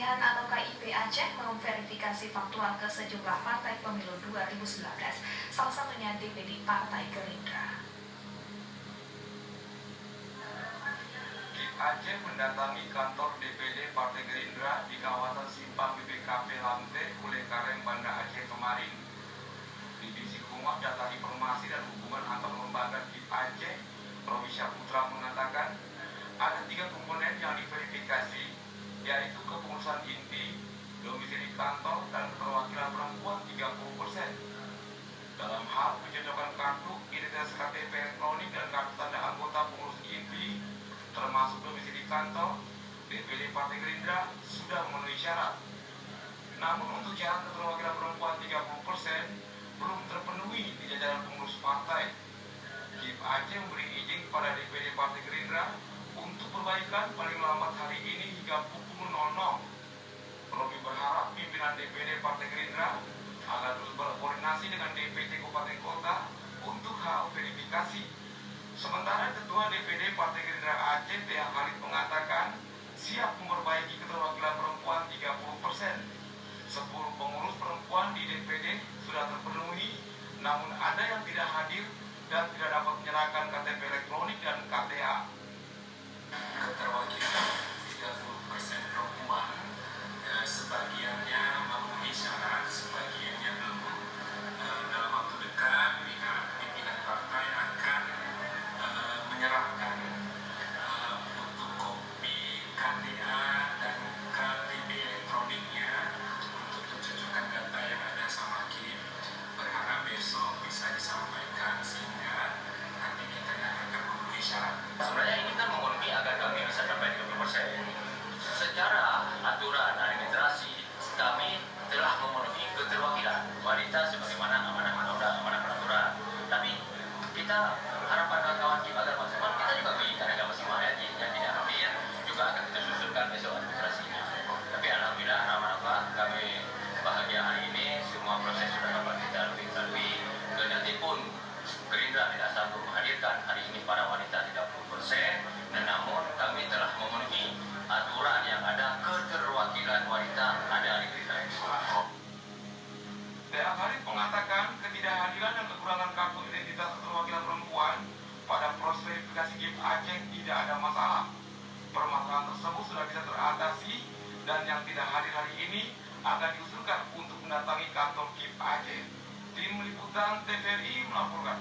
Pemilihan atau KIP Aceh memverifikasi faktual ke sejumlah partai pemilu 2019, salah satunya DPD Partai Gerindra. KIP Aceh mendatangi kantor DPD Partai Gerindra di kawasan Simpang BPKP Lamte, Kulekareng, Banda Aceh kemarin. Divisi Humas Data Informasi dan Hubungan Antar Lembaga KIP Aceh, Robi Syaputra mengatakan ada 3 komponen yang diverifikasi, yaitu kepengurusan inti, domisili kantor, dan keterwakilan perempuan 30%. Dalam hal pencocokan kartu identitas KTP elektronik dan kartu tanda anggota pengurus inti, termasuk domisili kantor, DPD Partai Gerindra sudah memenuhi syarat. Namun untuk syarat keterwakilan perempuan 30% belum terpenuhi di jajaran pengurus partai. KIP Aceh memberi izin kepada DPD Partai Gerindra untuk perbaikan paling lambat hari ini hingga pukul 00. Robi berharap pimpinan DPD Partai Gerindra agar terus berkoordinasi dengan DPC Kabupaten Kota untuk hal verifikasi. Sementara Ketua DPD Partai Gerindra Aceh, Tia Khalid, mengatakan siap memperbaiki keterwakilan perempuan 30%. 10 pengurus perempuan di DPD sudah terpenuhi, namun ada yang tidak hadir dan tidak dapat menyerahkan KTP elektronik dan KTA. Keterwakilan 30% perempuan, sebagiannya memenuhi syarat, sebagiannya belum. Dalam waktu dekat pihak pimpinan partai akan menyerahkan fotokopi KTA dan KTP elektroniknya untuk pencocokan data yang ada sama KIP. Berharap besok bisa disampaikan sehingga nanti kita akan memenuhi syarat. Sebenarnya ini kan memenuhi agar kami bisa sampai 30%. Secara aturan administrasi kami telah memenuhi keterwakilan wanita sebagaimana amanah peraturan. Tapi kita harapan kawan-kawan kita agar maksimal, kita juga berikan agar maksimal ya, yang tidak hadir juga akan kita susulkan besok administrasinya. Tapi alhamdulillah rahmat kami bahagia hari ini, semua proses sudah dapat kita lalui. Dan nanti pun Gerindra tidak sanggup menghadirkan hari ini para wanita 30%, dan namun kami telah memenuhi aturan yang ada, keterwakilan wanita ada di Gerindra. Tia Khalid mengatakan ketidakhadiran dan kekurangan kartu identitas keterwakilan perempuan pada proses verifikasi KIP Aceh tidak ada masalah. Permasalahan tersebut sudah bisa teratasi dan yang tidak hadir hari ini akan diusulkan untuk mendatangi kantor KIP Aceh. Tim Liputan TVRI melaporkan.